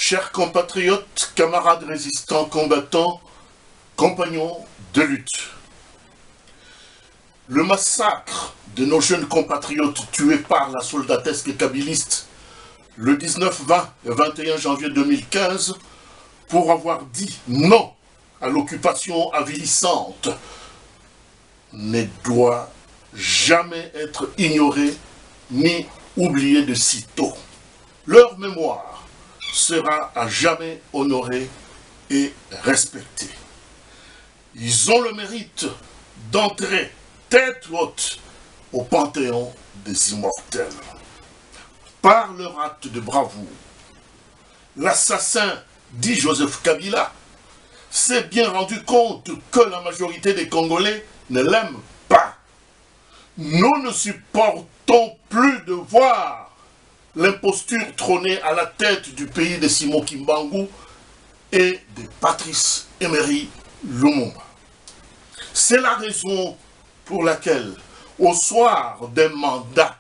Chers compatriotes, camarades résistants, combattants, compagnons de lutte, le massacre de nos jeunes compatriotes tués par la soldatesque kabiliste le 19, 20 et 21 janvier 2015 pour avoir dit non à l'occupation avilissante ne doit jamais être ignoré ni oublié de sitôt. Leur mémoire sera à jamais honorée et respectée. Ils ont le mérite d'entrer tête haute au panthéon des immortels. Par leur acte de bravoure, l'assassin, dit Joseph Kabila, s'est bien rendu compte que la majorité des Congolais ne l'aiment pas. Nous ne supportons plus de voir l'imposture trôner à la tête du pays de Simon Kimbangu et de Patrice Emery Lumumba. C'est la raison pour laquelle, au soir d'un mandat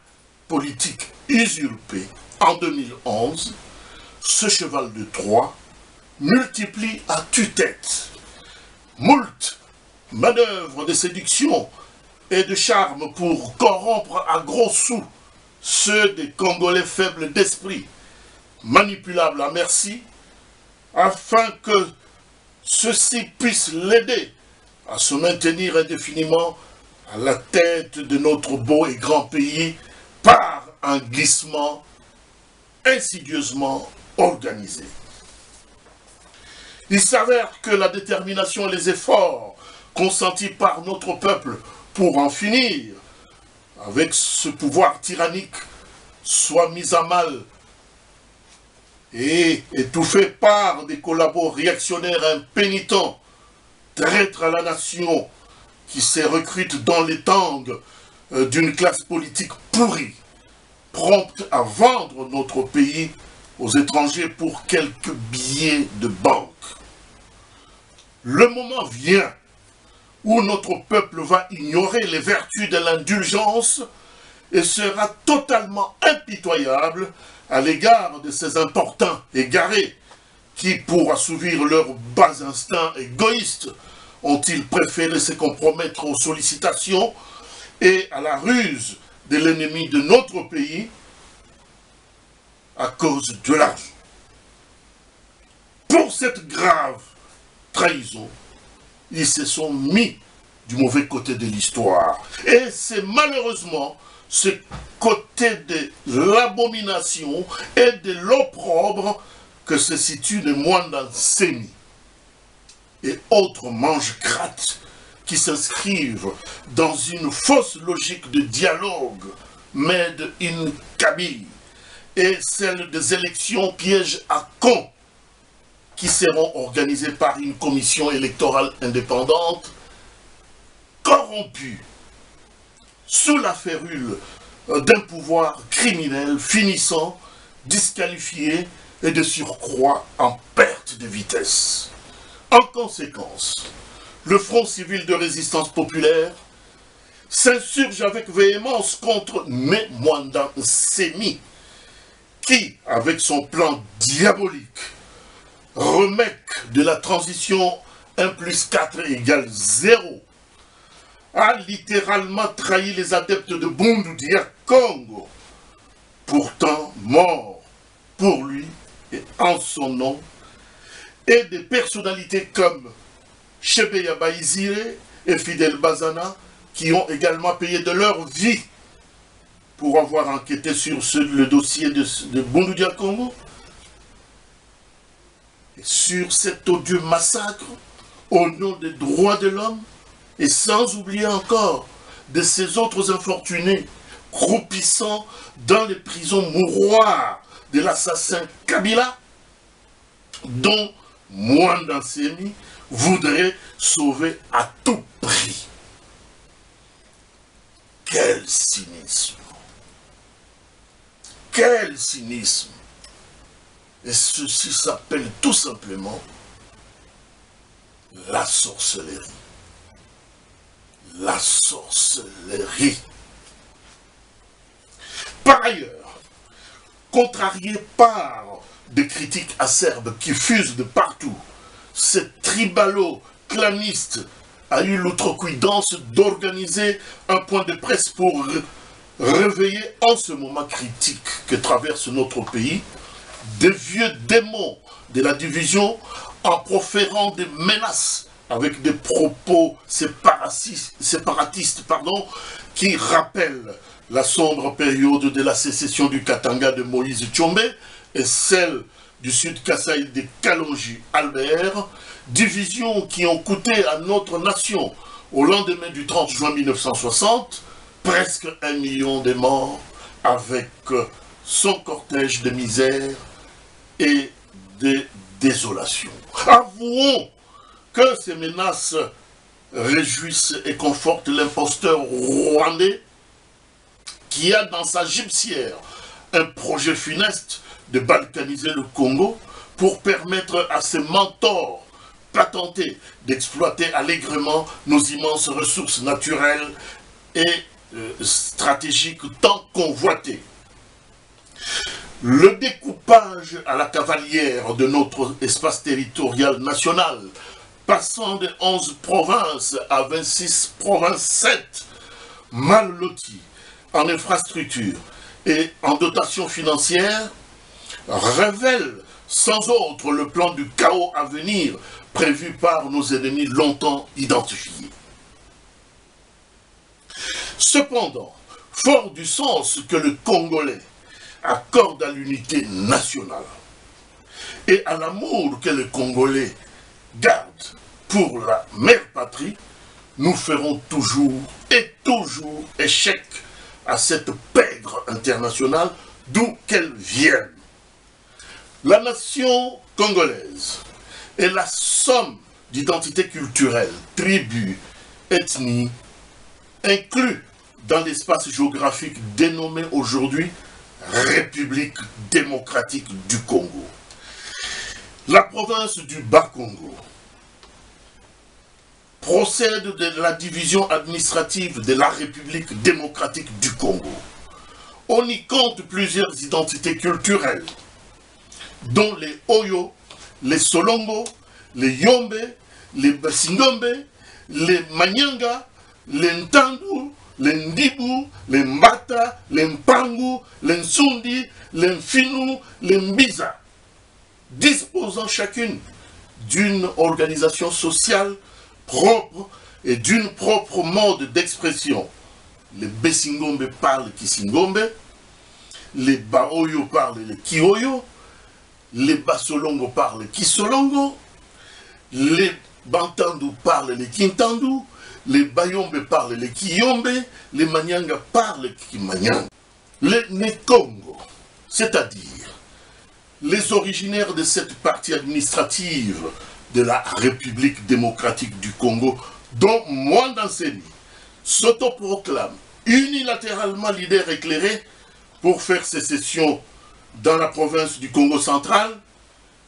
politique usurpé en 2011, ce cheval de Troie multiplie à tue-tête moult manœuvres de séduction et de charme pour corrompre à gros sous ceux des Congolais faibles d'esprit, manipulables à merci, afin que ceux-ci puissent l'aider à se maintenir indéfiniment à la tête de notre beau et grand pays par un glissement insidieusement organisé. Il s'avère que la détermination et les efforts consentis par notre peuple pour en finir avec ce pouvoir tyrannique soient mis à mal et étouffés par des collabos réactionnaires impénitents, traîtres à la nation, qui se recrutent dans les tangs d'une classe politique pourrie, prompte à vendre notre pays aux étrangers pour quelques billets de banque. Le moment vient où notre peuple va ignorer les vertus de l'indulgence et sera totalement impitoyable à l'égard de ces importuns égarés qui, pour assouvir leurs bas instincts égoïstes, ont-ils préféré se compromettre aux sollicitations et à la ruse de l'ennemi de notre pays à cause de l'argent. Pour cette grave trahison, ils se sont mis du mauvais côté de l'histoire. Et c'est malheureusement ce côté de l'abomination et de l'opprobre que se situe le Mwanda Nsemi et autres mange-grattes qui s'inscrivent dans une fausse logique de dialogue made in Kabylie et celle des élections pièges à con qui seront organisées par une commission électorale indépendante corrompue sous la férule d'un pouvoir criminel finissant disqualifié et de surcroît en perte de vitesse. En conséquence, le Front civil de résistance populaire s'insurge avec véhémence contre Mwanda Nsemi, qui, avec son plan diabolique, remèque de la transition 1 plus 4 égale 0, a littéralement trahi les adeptes de Bundu Dia Congo, pourtant morts pour lui et en son nom, et des personnalités comme Chebeya Baïzire et Fidel Bazana qui ont également payé de leur vie pour avoir enquêté sur le dossier de Bundu Dia Congo et sur cet odieux massacre au nom des droits de l'homme et sans oublier encore de ces autres infortunés croupissant dans les prisons mouroirs de l'assassin Kabila dont Mwanda Nsemi voudrait sauver à tout prix. Quel cynisme! Quel cynisme! Et ceci s'appelle tout simplement la sorcellerie. La sorcellerie. Par ailleurs, contrarié par des critiques acerbes qui fusent de partout. Cette tribalo-claniste a eu l'outrecuidance d'organiser un point de presse pour réveiller en ce moment critique que traverse notre pays des vieux démons de la division en proférant des menaces avec des propos séparatistes qui rappellent la sombre période de la sécession du Katanga de Moïse Tshombe et celle du Sud Kasaï de Kalonji Albert, divisions qui ont coûté à notre nation, au lendemain du 30 juin 1960, presque 1 million de morts avec son cortège de misère et de désolation. Avouons que ces menaces réjouissent et confortent l'imposteur rwandais qui a dans sa gibecière un projet funeste de balkaniser le Congo pour permettre à ses mentors patentés d'exploiter allègrement nos immenses ressources naturelles et stratégiques tant convoitées. Le découpage à la cavalière de notre espace territorial national, passant de 11 provinces à 26 provinces 7, mal loties en infrastructures et en dotation financière, révèle sans autre le plan du chaos à venir prévu par nos ennemis longtemps identifiés. Cependant, fort du sens que le Congolais accorde à l'unité nationale et à l'amour que le Congolais garde pour la mère patrie, nous ferons toujours échec à cette pègre internationale d'où qu'elle vienne. La nation congolaise est la somme d'identités culturelles, tribus, ethnies, inclus dans l'espace géographique dénommé aujourd'hui République démocratique du Congo. La province du Bas-Congo procède de la division administrative de la République démocratique du Congo. On y compte plusieurs identités culturelles, dont les Oyo, les Solongo, les Yombe, les Basingombe, les Manyanga, les Ntandu, les Ndibu, les Mbata, les Mpangu, les Nsundi, les Mfinu, les Mbiza, disposant chacune d'une organisation sociale propre et d'une propre mode d'expression. Les Besingombe parlent Kisingombe, les Baoyo parlent le Kioyo, les Basolongo parlent Kisolongo, les Bantandu parlent le Kintandu, les Bayombe parlent le Kiyombe, les Manyanga parlent le Kimanyanga. Les Nekongo, c'est-à-dire les originaires de cette partie administrative de la République démocratique du Congo, dont Mwandanseni s'autoproclame unilatéralement leader éclairé pour faire sécession dans la province du Congo central,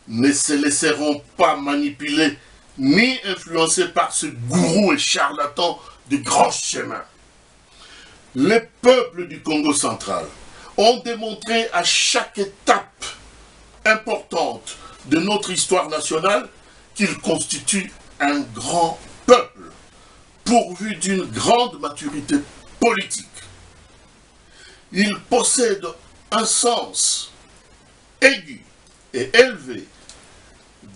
ne se laisseront pas manipuler ni influencés par ce gourou et charlatan de grands chemins. Les peuples du Congo central ont démontré à chaque étape importante de notre histoire nationale qu'ils constituent un grand peuple, pourvu d'une grande maturité politique. Ils possèdent un sens aigu et élevé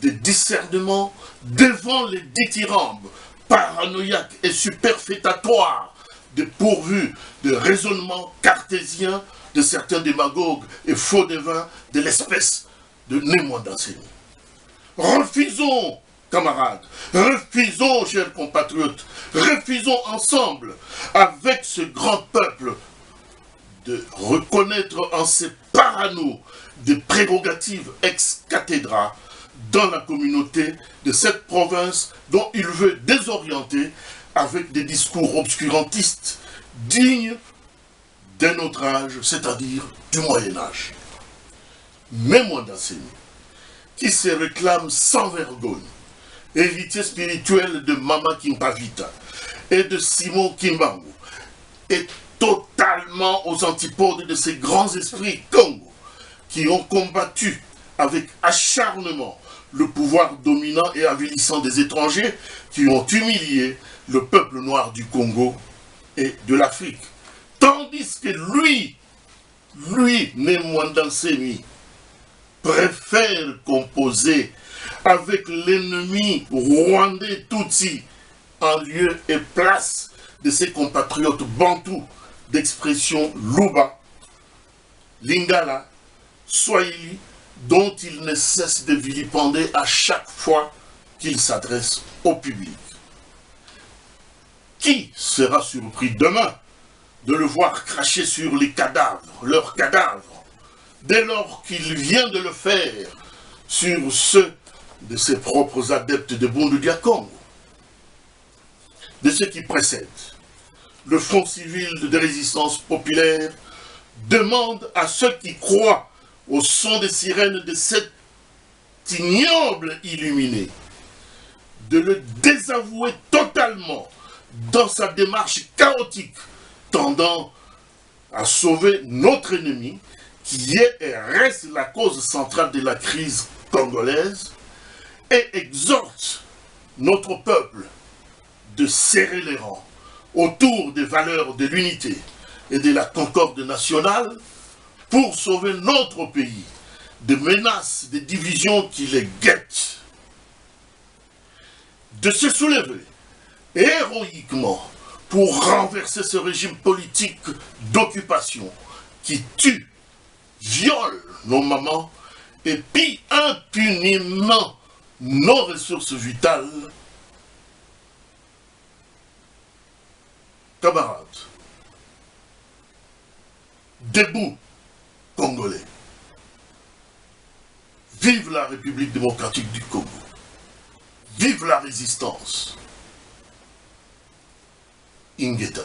de discernement devant les dithyrambes paranoïaques et superfétatoires dépourvus de raisonnement cartésien de certains démagogues et faux devins de l'espèce de Mwandanseni. Refusons, camarades, refusons, chers compatriotes, refusons ensemble, avec ce grand peuple, de reconnaître en ces paranos des prérogatives ex cathedra dans la communauté de cette province dont il veut désorienter avec des discours obscurantistes dignes d'un autre âge, c'est-à-dire du Moyen-Âge. Mais Mwandanseni, qui se réclame sans vergogne, héritier spirituel de Mama Kimpavita et de Simon Kimbangu, est totalement aux antipodes de ces grands esprits Congo qui ont combattu avec acharnement le pouvoir dominant et avilissant des étrangers qui ont humilié le peuple noir du Congo et de l'Afrique. Tandis que lui, Némouanda Nsemi, préfère composer avec l'ennemi rwandais Tutsi en lieu et place de ses compatriotes bantous d'expression Luba, Lingala, Swahili, dont il ne cesse de vilipender à chaque fois qu'il s'adresse au public. Qui sera surpris demain de le voir cracher sur les cadavres, leurs cadavres, dès lors qu'il vient de le faire sur ceux de ses propres adeptes de Bundu Congo? De ce qui précède, le Front civil de résistance populaire demande à ceux qui croient au son des sirènes de cet ignoble illuminé de le désavouer totalement dans sa démarche chaotique tendant à sauver notre ennemi qui est et reste la cause centrale de la crise congolaise et exhorte notre peuple de serrer les rangs autour des valeurs de l'unité et de la concorde nationale pour sauver notre pays des menaces, des divisions qui les guettent. De se soulever héroïquement pour renverser ce régime politique d'occupation qui tue, viole nos mamans et pille impunément nos ressources vitales. Camarades, debout, Congolais. Vive la République démocratique du Congo. Vive la résistance. Ingeta.